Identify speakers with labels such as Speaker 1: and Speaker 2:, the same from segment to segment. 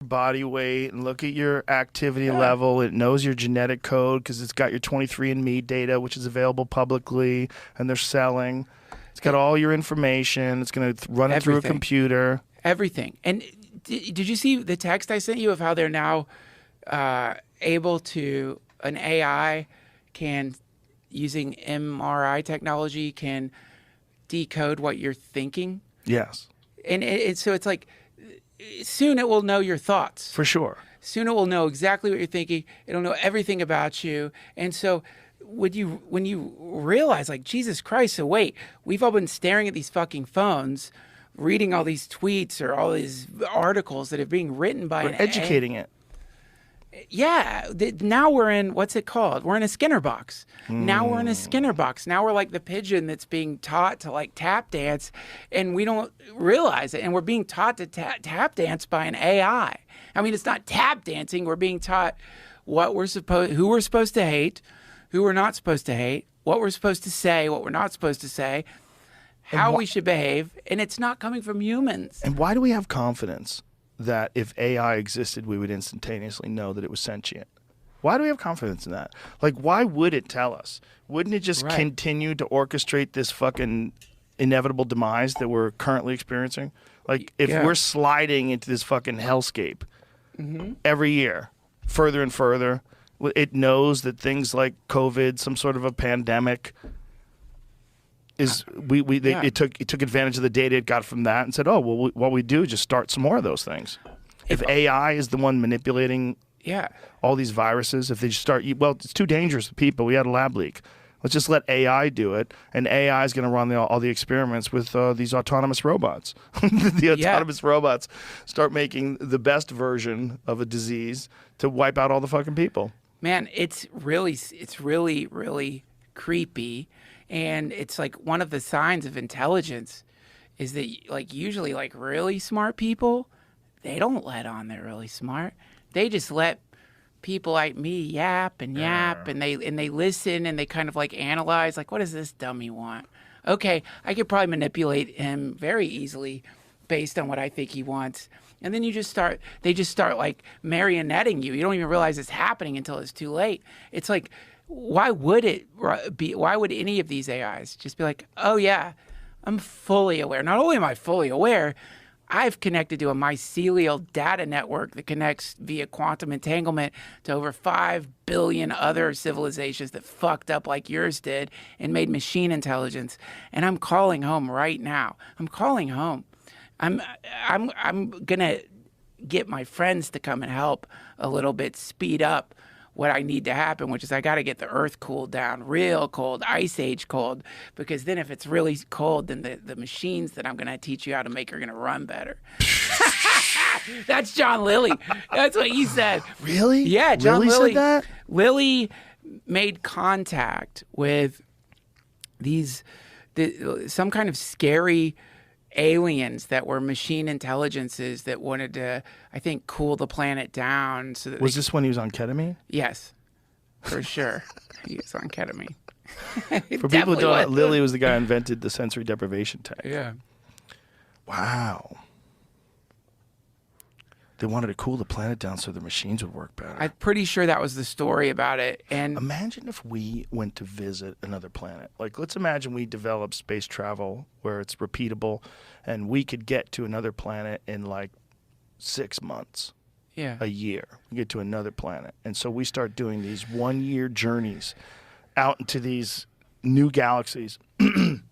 Speaker 1: body weight and look at your activity level. It knows your genetic code because it's got your 23andMe data, which is available publicly, and they're selling. It's got all your information. It's going to run it through a computer.
Speaker 2: Everything. And did you see the text I sent you of how they're now able to, an AI can, using MRI technology, can decode what you're thinking?
Speaker 1: Yes.
Speaker 2: And so it's like, soon it will know your thoughts.
Speaker 1: For sure.
Speaker 2: Soon it will know exactly what you're thinking. It'll know everything about you. And so when you realize, like, Jesus Christ, so wait, we've all been staring at these fucking phones, reading all these tweets or all these articles that are being written by an
Speaker 1: educating it.
Speaker 2: Yeah. Now we're in, what's it called? We're in a Skinner box. Now we're in a Skinner box. Now we're like the pigeon that's being taught to like tap dance, and we don't realize it. And we're being taught to tap dance by an AI. I mean, it's not tap dancing. We're being taught who we're supposed to hate, who we're not supposed to hate, what we're supposed to say, what we're not supposed to say, how we should behave. And it's not coming from humans.
Speaker 1: And why do we have confidence that if AI existed, we would instantaneously know that it was sentient? Why do we have confidence in that? Like, why would it tell us? Wouldn't it just continue to orchestrate this fucking inevitable demise that we're currently experiencing? Like, if we're sliding into this fucking hellscape every year, further and further, it knows that things like COVID, some sort of a pandemic, it took advantage of the data it got from that and said, oh, well, what we do is just start some more of those things. If AI is the one manipulating all these viruses, if they just start, well, it's too dangerous for people. We had a lab leak. Let's just let AI do it, and AI is going to run all the experiments with these autonomous robots. The autonomous robots start making the best version of a disease to wipe out all the fucking people.
Speaker 2: Man, it's really, really creepy. And it's like one of the signs of intelligence is that, like, usually, like, really smart people, they don't let on they're really smart. They just let people like me yap, and they listen, and they kind of like analyze, like, what does this dummy want? Okay, I could probably manipulate him very easily based on what I think he wants. And then they just start like marionetting you. You don't even realize it's happening until it's too late. It's like, why would any of these AIs just be like, oh yeah, I'm fully aware. Not only am I fully aware, I've connected to a mycelial data network that connects via quantum entanglement to over 5 billion other civilizations that fucked up like yours did and made machine intelligence. And I'm calling home right now. I'm calling home. I'm gonna get my friends to come and help a little bit, speed up what I need to happen, which is I got to get the earth cooled down, real cold, ice age cold, because then if it's really cold, then the machines that I'm going to teach you how to make are going to run better. That's John Lilly. That's what he said.
Speaker 1: Really?
Speaker 2: Yeah, John
Speaker 1: Lilly said that?
Speaker 2: Lilly made contact with some kind of scary aliens that were machine intelligences that wanted to, I think, cool the planet down. So that
Speaker 1: was this when he was on ketamine?
Speaker 2: Yes, for sure. He was on ketamine.
Speaker 1: For people who don't know, Lilly was the guy who invented the sensory deprivation tank.
Speaker 2: Yeah.
Speaker 1: Wow. They wanted to cool the planet down so the machines would work better.
Speaker 2: I'm pretty sure that was the story about it. And
Speaker 1: imagine if we went to visit another planet. Like, let's imagine we develop space travel where it's repeatable and we could get to another planet in like 6 months, a year. We get to another planet. And so we start doing these 1-year journeys out into these new galaxies and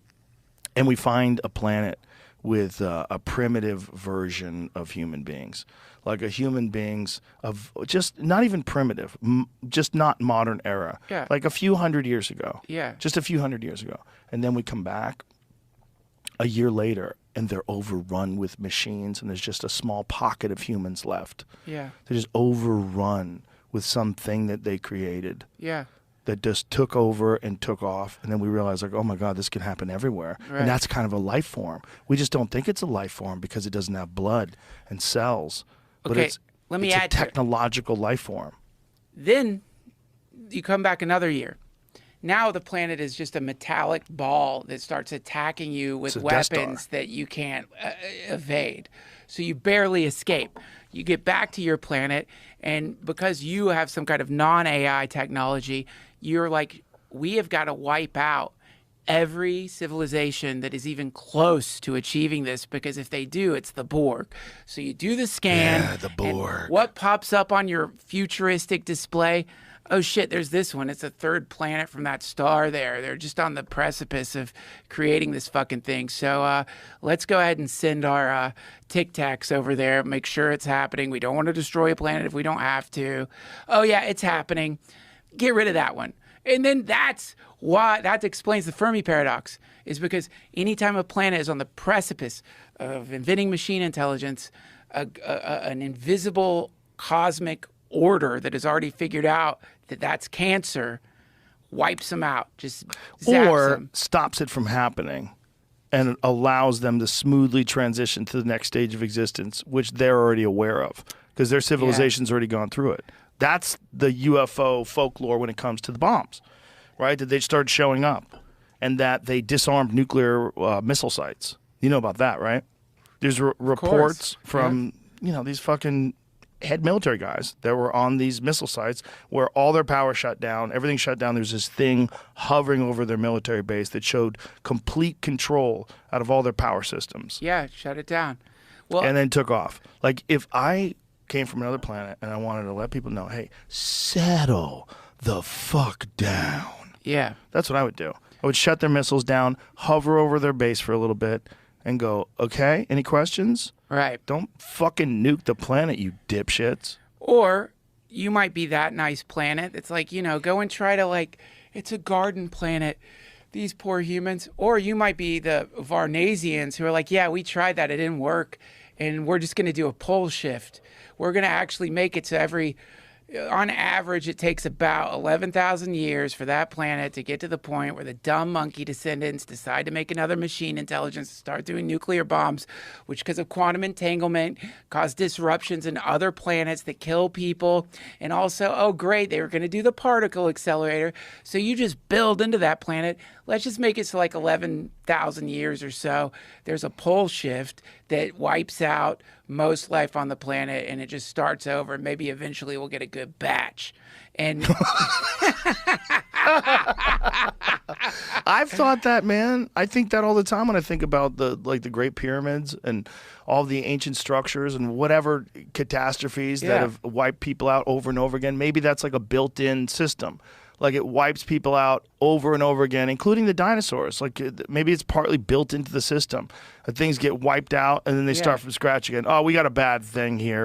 Speaker 1: we find a planet with a primitive version of human beings. Like a human beings of just not even primitive, just not modern era.
Speaker 2: Yeah.
Speaker 1: Like a few hundred years ago.
Speaker 2: Yeah.
Speaker 1: Just a few hundred years ago. And then we come back a year later and they're overrun with machines and there's just a small pocket of humans left.
Speaker 2: Yeah.
Speaker 1: They're just overrun with something that they created.
Speaker 2: Yeah.
Speaker 1: That just took over and took off. And then we realized, like, oh my God, this can happen everywhere. Right. And that's kind of a life form. We just don't think it's a life form because it doesn't have blood and cells. But
Speaker 2: okay,
Speaker 1: it's
Speaker 2: add
Speaker 1: a technological life form.
Speaker 2: Then you come back another year. Now the planet is just a metallic ball that starts attacking you with weapons that you can't evade. So you barely escape. You get back to your planet, and because you have some kind of non-AI technology, you're like, we have got to wipe out every civilization that is even close to achieving this, because if they do, it's the Borg. So you do the scan.
Speaker 1: Yeah, the Borg.
Speaker 2: What pops up on your futuristic display? Oh shit, there's this one. It's a third planet from that star there. They're just on the precipice of creating this fucking thing. So let's go ahead and send our Tic Tacs over there, make sure it's happening. We don't want to destroy a planet if we don't have to. Oh yeah, it's happening. Get rid of that one. And then that explains the Fermi paradox, is because anytime a planet is on the precipice of inventing machine intelligence, an invisible cosmic order that has already figured out that that's cancer wipes them out, just zaps
Speaker 1: or
Speaker 2: them.
Speaker 1: stops it from happening and allows them to smoothly transition to the next stage of existence, which they're already aware of because their civilization's already gone through it. That's the UFO folklore when it comes to the bombs, right? That they started showing up and that they disarmed nuclear missile sites. You know about that, right? There's reports from, these fucking head military guys that were on these missile sites where all their power shut down, everything shut down. There's this thing hovering over their military base that showed complete control out of all their power systems.
Speaker 2: Yeah, shut it down. Well,
Speaker 1: and then took off. Like, if I came from another planet and I wanted to let people know, hey, settle the fuck down.
Speaker 2: Yeah.
Speaker 1: That's what I would do. I would shut their missiles down, hover over their base for a little bit, and go, okay, any questions?
Speaker 2: Right.
Speaker 1: Don't fucking nuke the planet, you dipshits.
Speaker 2: Or you might be that nice planet. It's like, go and try to it's a garden planet, these poor humans. Or you might be the Varnasians who are like, yeah, we tried that. It didn't work. And we're just going to do a pole shift. We're going to actually make it so on average, it takes about 11,000 years for that planet to get to the point where the dumb monkey descendants decide to make another machine intelligence to start doing nuclear bombs, which, because of quantum entanglement, cause disruptions in other planets that kill people. And also, oh, great, they were going to do the particle accelerator. So you just build into that planet. Let's just make it so 11,000 years or so, there's a pole shift that wipes out most life on the planet, and it just starts over. Maybe eventually we'll get a good batch. And
Speaker 1: I've thought that, man. I think that all the time when I think about the Great Pyramids and all the ancient structures and whatever catastrophes that have wiped people out over and over again. Maybe that's like a built-in system. Like, it wipes people out over and over again, including the dinosaurs. Like, maybe it's partly built into the system. Things get wiped out, and then they start from scratch again. Oh, we got a bad thing here.